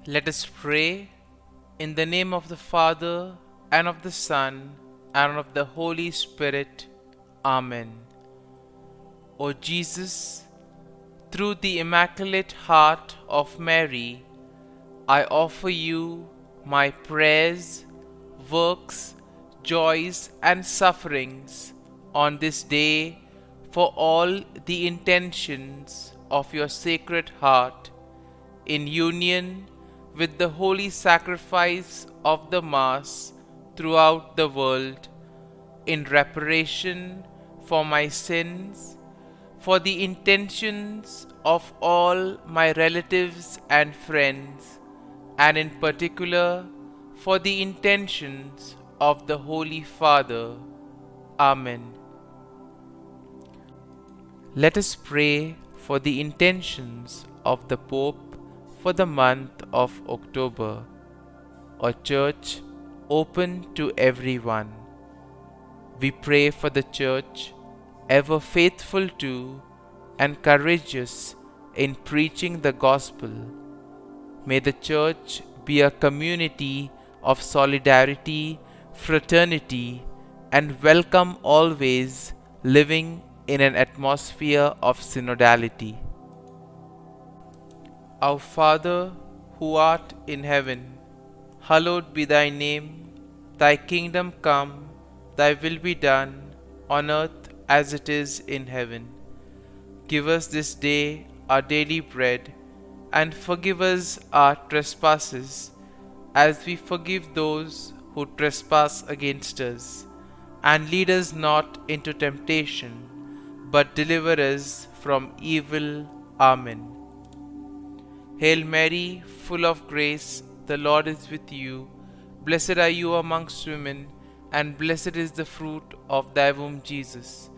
Let us pray in the name of the Father, and of the Son, and of the Holy Spirit. Amen. O Jesus, through the Immaculate Heart of Mary, I offer you my prayers, works, joys, and sufferings on this day for all the intentions of your Sacred Heart, in union with the holy sacrifice of the Mass throughout the world, in reparation for my sins, for the intentions of all my relatives and friends, and in particular for the intentions of the Holy Father. Amen. Let us pray for the intentions of the Pope for the month of October, a church open to everyone. We pray for the church, ever faithful to and courageous in preaching the gospel. May the church be a community of solidarity, fraternity, and welcome always, living in an atmosphere of synodality. Our Father, who art in heaven, hallowed be thy name. Thy kingdom come, thy will be done, on earth as it is in heaven. Give us this day our daily bread, and forgive us our trespasses, as we forgive those who trespass against us. And lead us not into temptation, but deliver us from evil. Amen. Hail Mary, full of grace, the Lord is with you. Blessed are you amongst women, and blessed is the fruit of thy womb, Jesus.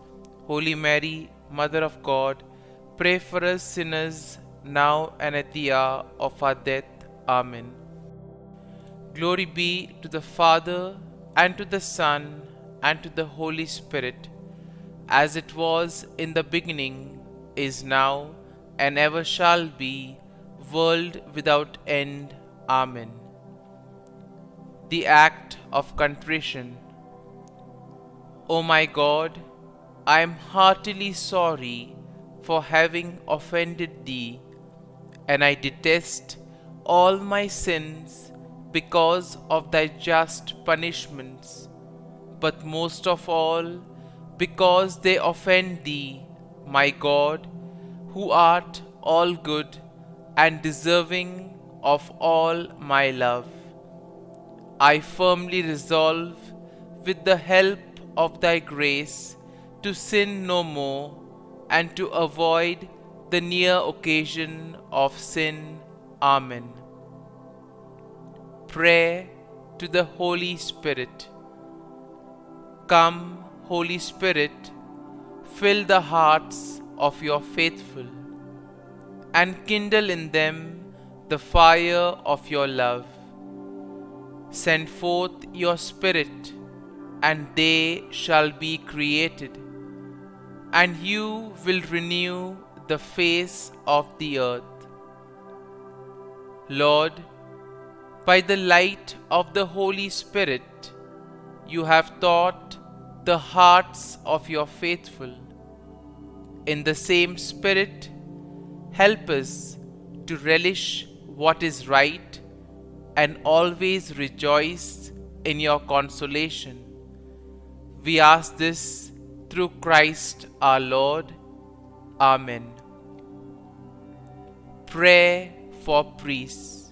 Holy Mary, Mother of God, pray for us sinners, now and at the hour of our death. Amen. Glory be to the Father, and to the Son, and to the Holy Spirit, as it was in the beginning, is now, and ever shall be, world without end. Amen. The act of contrition. O my God, I am heartily sorry for having offended thee, and I detest all my sins because of thy just punishments, but most of all because they offend thee, my God, who art all good and deserving of all my love. I firmly resolve, with the help of thy grace, to sin no more, and to avoid the near occasion of sin. Amen. Prayer to the Holy Spirit. Come, Holy Spirit, fill the hearts of your faithful, and kindle in them the fire of your love. Send forth your Spirit, and they shall be created, and you will renew the face of the earth. Lord, by the light of the Holy Spirit, you have taught the hearts of your faithful. In the same Spirit, help us to relish what is right and always rejoice in your consolation. We ask this through Christ our Lord. Amen. Prayer for priests.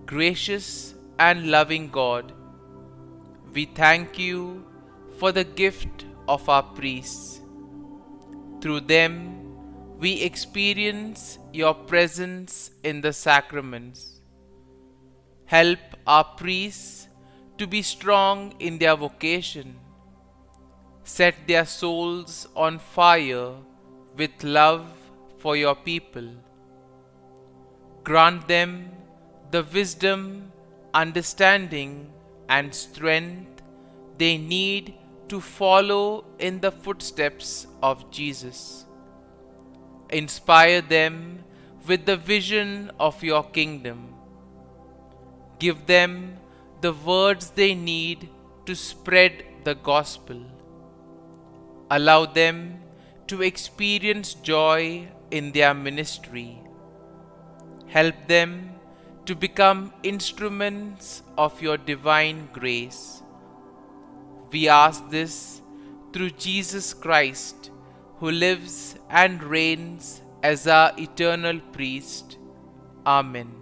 Gracious and loving God, we thank you for the gift of our priests. Through them, we experience your presence in the sacraments. Help our priests to be strong in their vocation. Set their souls on fire with love for your people. Grant them the wisdom, understanding, and strength they need to follow in the footsteps of Jesus. Inspire them with the vision of your kingdom. Give them the words they need to spread the gospel. Allow them to experience joy in their ministry. Help them to become instruments of your divine grace. We ask this through Jesus Christ, who lives and reigns as our eternal priest. Amen.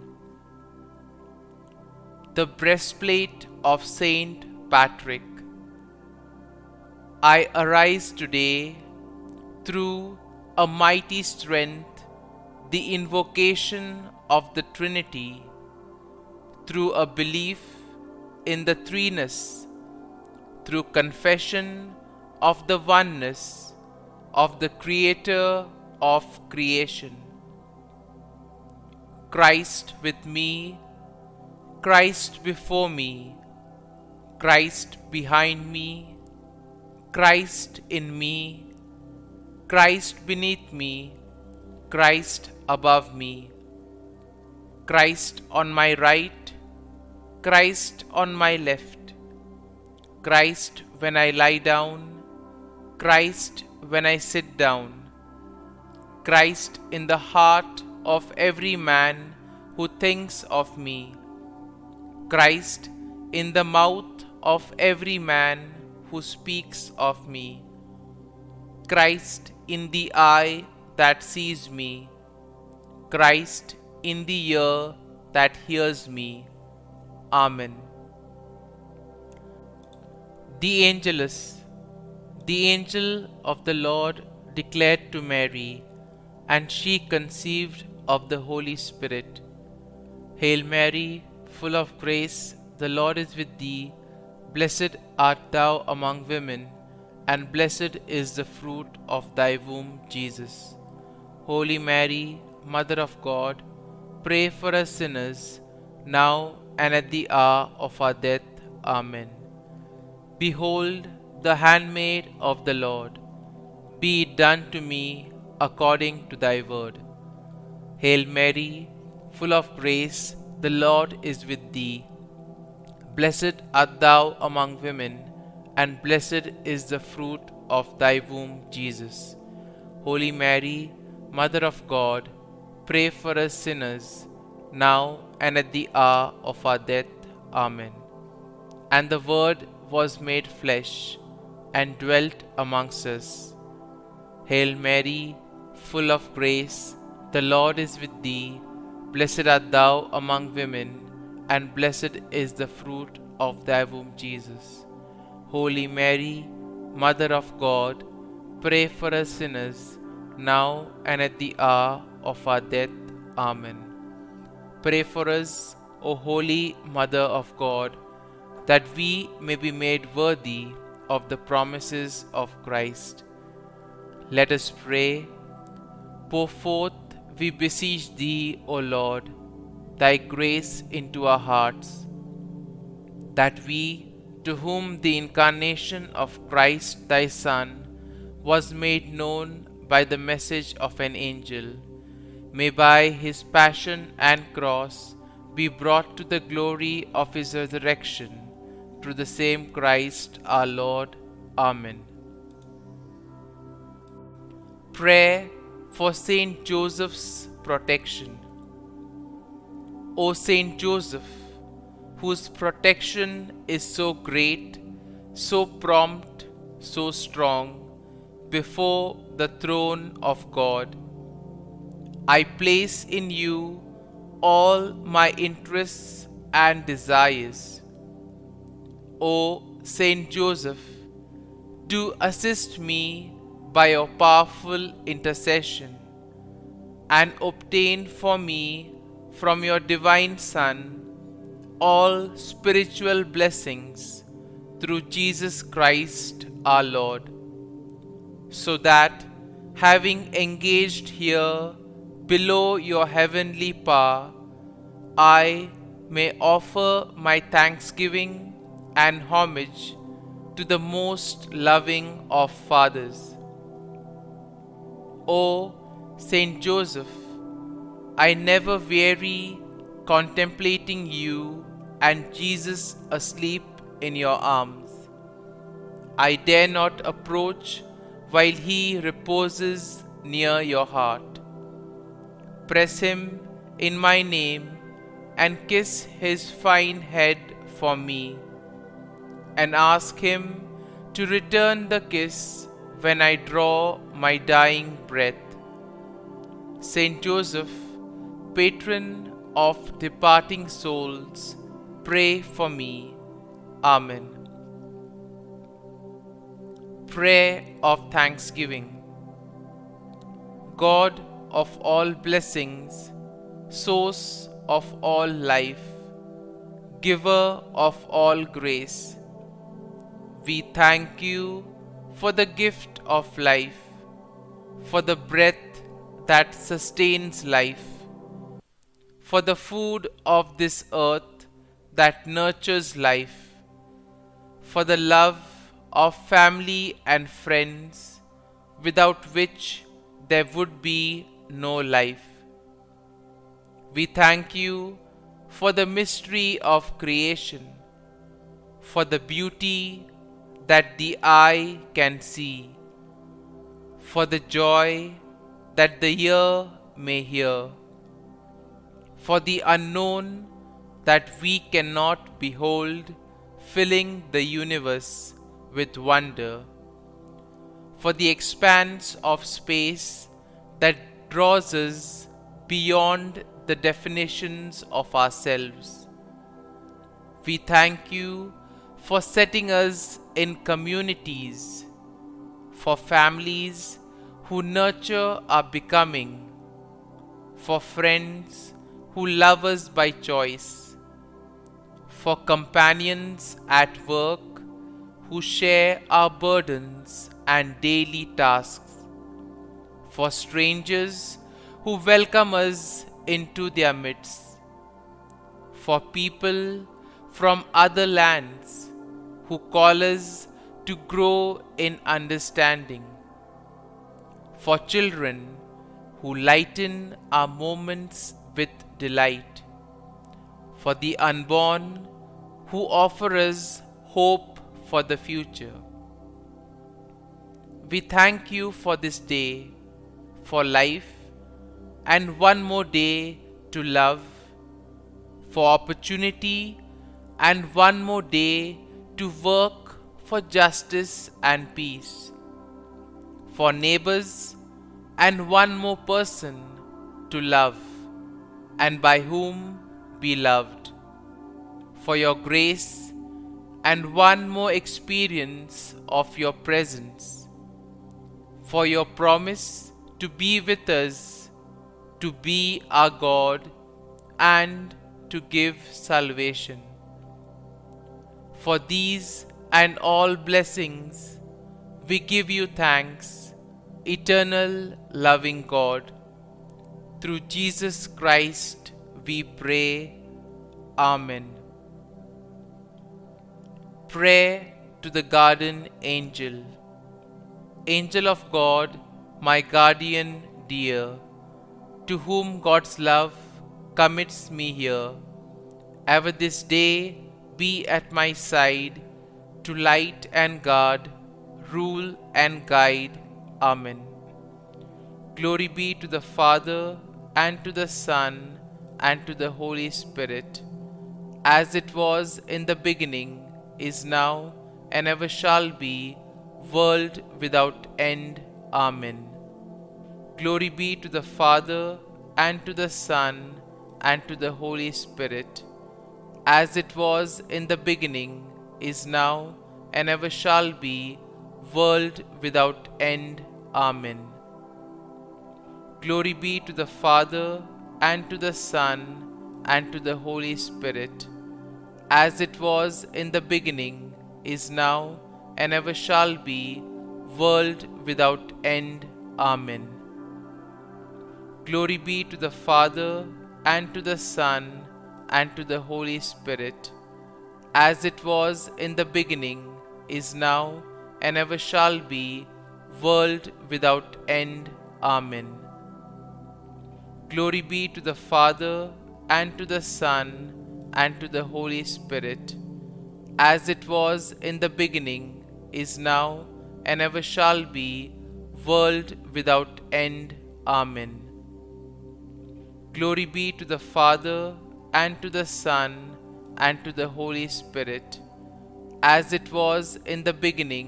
The breastplate of Saint Patrick. I arise today through a mighty strength, the invocation of the Trinity, through a belief in the threeness, through confession of the oneness of the Creator of creation. Christ with me, Christ before me, Christ behind me, Christ in me, Christ beneath me, Christ above me, Christ on my right, Christ on my left, Christ when I lie down, Christ when I sit down, Christ in the heart of every man who thinks of me, Christ in the mouth of every man who speaks of me, Christ in the eye that sees me, Christ in the ear that hears me. Amen. The Angelus. The angel of the Lord declared to Mary, and she conceived of the Holy Spirit. Hail Mary, full of grace, the Lord is with thee. Blessed art thou among women, and blessed is the fruit of thy womb, Jesus. Holy Mary, Mother of God, pray for us sinners, now and at the hour of our death. Amen. Behold, the handmaid of the Lord. Be it done to me according to thy word. Hail Mary, full of grace, the Lord is with thee. Blessed art thou among women, and blessed is the fruit of thy womb, Jesus. Holy Mary, Mother of God, pray for us sinners, now and at the hour of our death. Amen. And the Word was made flesh, and dwelt amongst us. Hail Mary, full of grace, the Lord is with thee. Blessed art thou among women, and blessed is the fruit of thy womb, Jesus. Holy Mary, Mother of God, pray for us sinners, now and at the hour of our death. Amen. Pray for us, O Holy Mother of God, that we may be made worthy of the promises of Christ. Let us pray. Pour forth, we beseech thee, O Lord, thy grace into our hearts, that we, to whom the incarnation of Christ thy Son was made known by the message of an angel, may by his passion and cross be brought to the glory of his resurrection, through the same Christ our Lord. Amen. Prayer for Saint Joseph's protection. O Saint Joseph, whose protection is so great, so prompt, so strong, before the throne of God, I place in you all my interests and desires. O Saint Joseph, do assist me by your powerful intercession, and obtain for me from your divine Son all spiritual blessings through Jesus Christ our Lord, so that, having engaged here below your heavenly power, I may offer my thanksgiving and homage to the most loving of fathers. O Saint Joseph, I never weary contemplating you and Jesus asleep in your arms. I dare not approach while he reposes near your heart. Press him in my name and kiss his fine head for me, and ask him to return the kiss when I draw my dying breath. Saint Joseph, patron of departing souls, pray for me. Amen. Prayer of Thanksgiving. God of all blessings, source of all life, giver of all grace, we thank you for the gift of life, for the breath that sustains life, for the food of this earth that nurtures life, for the love of family and friends, without which there would be no life. We thank you for the mystery of creation, for the beauty that the eye can see, for the joy that the ear may hear, for the unknown that we cannot behold, filling the universe with wonder, for the expanse of space that draws us beyond the definitions of ourselves. We thank you for setting us in communities, for families who nurture our becoming, for friends who love us by choice, for companions at work who share our burdens and daily tasks, for strangers who welcome us into their midst, for people from other lands who call us to grow in understanding, for children who lighten our moments with delight, for the unborn who offer us hope for the future. We thank you for this day, for life, and one more day to love, for opportunity, and one more day to work for justice and peace, for neighbors, and one more person to love, and by whom be loved, for your grace, and one more experience of your presence, for your promise to be with us, to be our God, and to give salvation. For these and all blessings, we give you thanks, eternal loving God. Through Jesus Christ we pray. Amen. Prayer to the Guardian Angel. Angel of God, my guardian dear, to whom God's love commits me here, ever this day be at my side, to light and guard, rule and guide. Amen. Glory be to the Father, and to the Son, and to the Holy Spirit, as it was in the beginning, is now, and ever shall be, world without end. Amen. Glory be to the Father, and to the Son, and to the Holy Spirit, as it was in the beginning, is now, and ever shall be, world without end. Amen. Glory be to the Father, and to the Son, and to the Holy Spirit, as it was in the beginning, is now, and ever shall be, world without end. Amen. Glory be to the Father, and to the Son, and to the Holy Spirit, as it was in the beginning, is now, and ever shall be, world without end. Amen. Glory be to the Father, and to the Son, and to the Holy Spirit, as it was in the beginning, is now, and ever shall be, world without end. Amen. Glory be to the Father, and to the Son, and to the Holy Spirit, as it was in the beginning,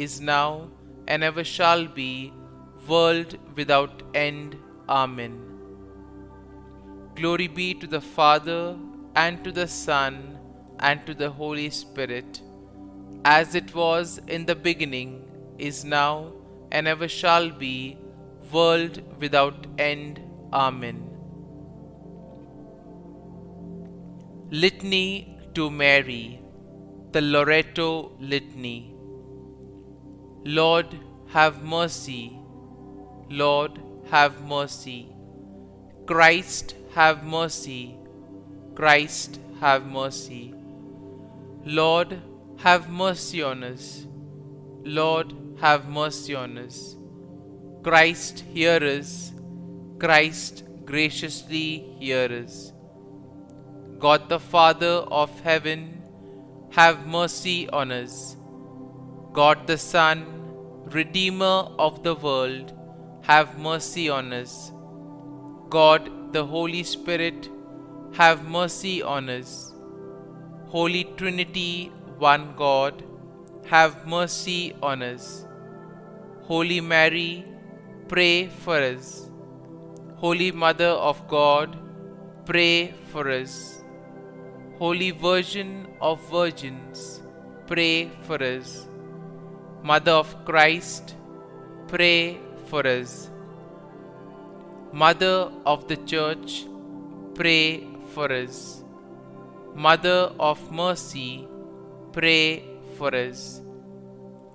is now, and ever shall be, world without end. Amen. Glory be to the Father, and to the Son, and to the Holy Spirit, as it was in the beginning, is now, and ever shall be, world without end. Amen. Litany to Mary, the Loreto Litany. Lord, have mercy. Lord, have mercy. Christ, have mercy. Christ, have mercy. Lord, have mercy on us. Lord, have mercy on us. Christ, hear us. Christ, graciously hear us. God the Father of heaven, have mercy on us. God the Son, Redeemer of the world, have mercy on us. God the Holy Spirit, have mercy on us. Holy Trinity, one God, have mercy on us. Holy Mary, pray for us. Holy Mother of God, pray for us. Holy Virgin of Virgins, pray for us. Mother of Christ, pray for us. Mother of the Church, pray for us. Mother of Mercy, pray for us.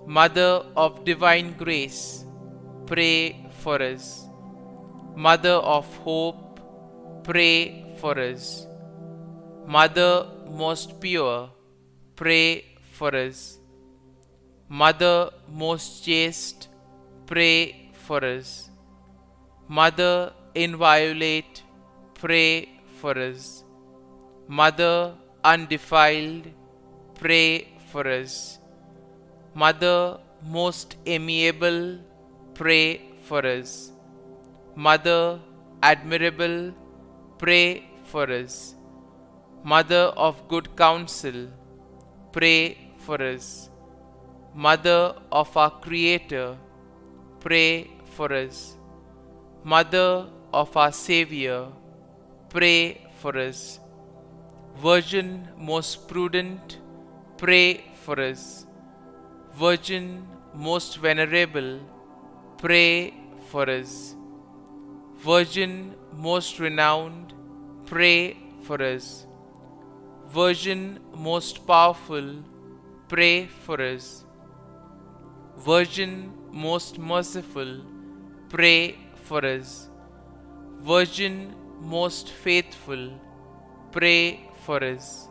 Mother of Divine Grace, pray for us. Mother of Hope, pray for us. Mother most pure, pray for us. Mother most chaste, pray for us. Mother inviolate, pray for us. Mother undefiled, pray for us. Mother most amiable, pray for us. Mother admirable, pray for us. Mother of good counsel, pray for us. Mother of our Creator, pray for us. Mother of our Savior, pray for us. Virgin most prudent, pray for us. Virgin most venerable, pray for us. Virgin most renowned, pray for us. Virgin most powerful, pray for us. Virgin most merciful, pray for us. Virgin most faithful, pray for us.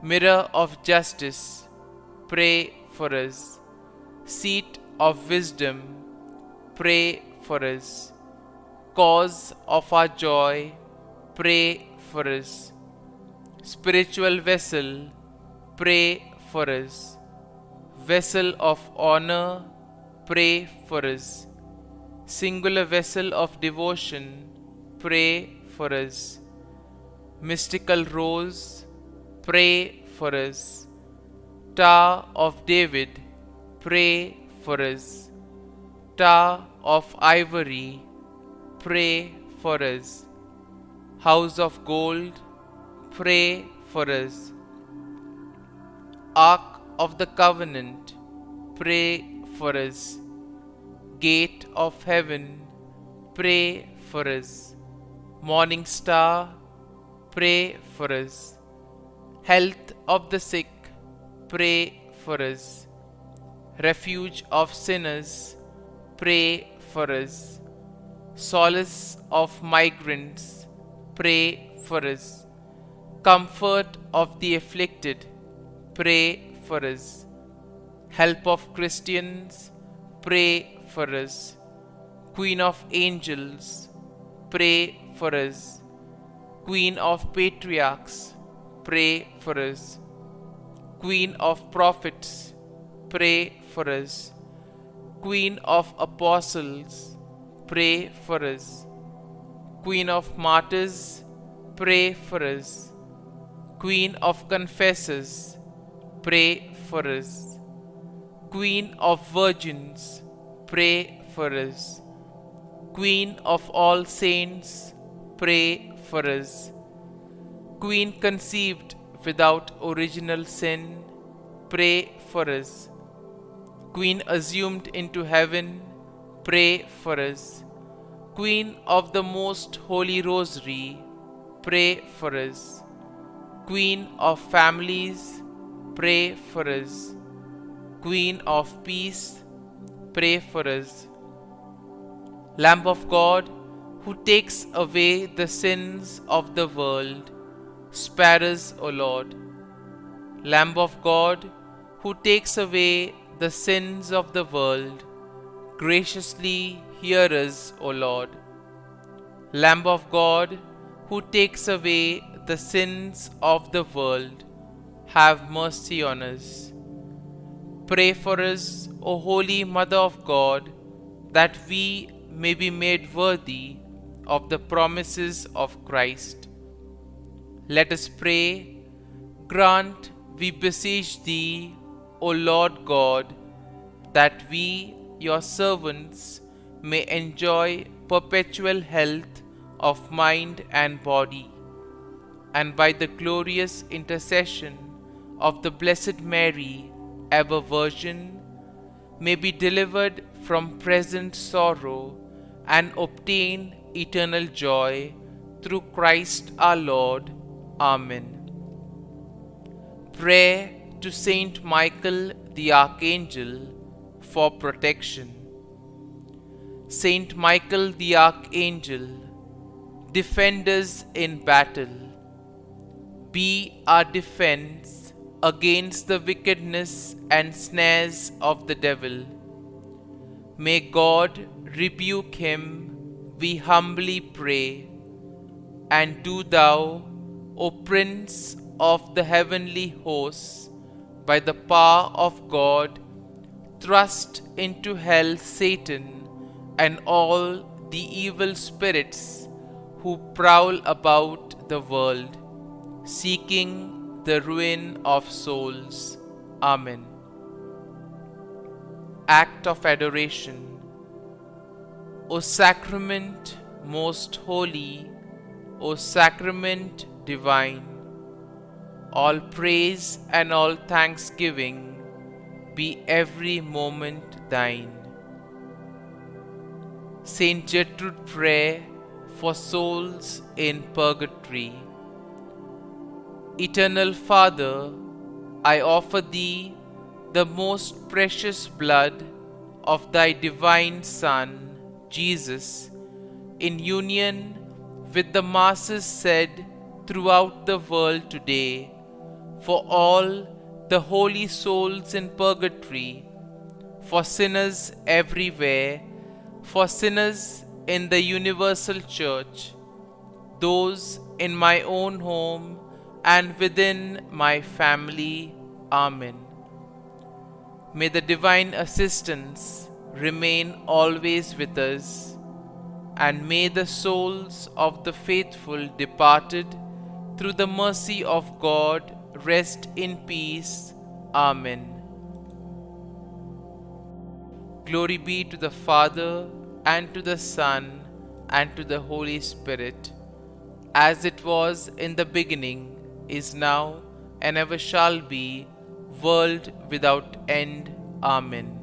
Mirror of justice, pray for us. Seat of wisdom, pray for us. Cause of our joy, pray for us. Spiritual vessel, pray for us. Vessel of honor, pray for us. Singular vessel of devotion, pray for us. Mystical rose, pray for us. Tower of David, pray for us. Tower of ivory, pray for us. House of gold, pray for us. Ark of the covenant, pray for us. Gate of heaven, pray for us. Morning star, pray for us. Health of the sick, pray for us. Refuge of sinners, pray for us. Solace of migrants, pray for us. Comfort of the afflicted, pray for us. Help of Christians, pray for us. Queen of angels, pray for us. Queen of Patriarchs, pray for us. Queen of Prophets, pray for us. Queen of Apostles, pray for us. Queen of Martyrs, pray for us. Queen of Confessors, pray for us. Queen of Virgins, pray for us. Queen of all saints, pray for us. Queen conceived without original sin, pray for us. Queen assumed into heaven, pray for us. Queen of the Most Holy Rosary, pray for us. Queen of Families, pray for us. Queen of Peace, pray for us. Lamb of God, who takes away the sins of the world, spare us, O Lord. Lamb of God, who takes away the sins of the world, graciously hear us, O Lord. Lamb of God, who takes away the sins of the world, have mercy on us. Pray for us, O Holy Mother of God, that we may be made worthy of the promises of Christ. Let us pray. Grant, we beseech Thee, O Lord God, that we, Your servants, may enjoy perpetual health of mind and body, and by the glorious intercession of the Blessed Mary, ever Virgin, may be delivered from present sorrow and obtain eternal joy through Christ our Lord. Amen. Prayer to Saint Michael the Archangel for protection. Saint Michael the Archangel, defend us in battle. Be our defense against the wickedness and snares of the devil. May God rebuke him, we humbly pray. And do Thou, O Prince of the heavenly hosts, by the power of God, thrust into hell Satan and all the evil spirits who prowl about the world, seeking the ruin of souls. Amen. Act of Adoration. O Sacrament most holy, O Sacrament divine, all praise and all thanksgiving be every moment Thine. Saint Gertrude Prayer for souls in purgatory. Eternal Father, I offer Thee the most precious blood of Thy divine Son, Jesus, in union with the masses said throughout the world today, for all the holy souls in purgatory, for sinners everywhere, for sinners in the universal church, those in my own home and within my family. Amen. May the divine assistance remain always with us, and may the souls of the faithful departed through the mercy of God rest in peace. Amen. Glory be to the Father, and to the Son, and to the Holy Spirit, as it was in the beginning, is now, and ever shall be, world without end. Amen.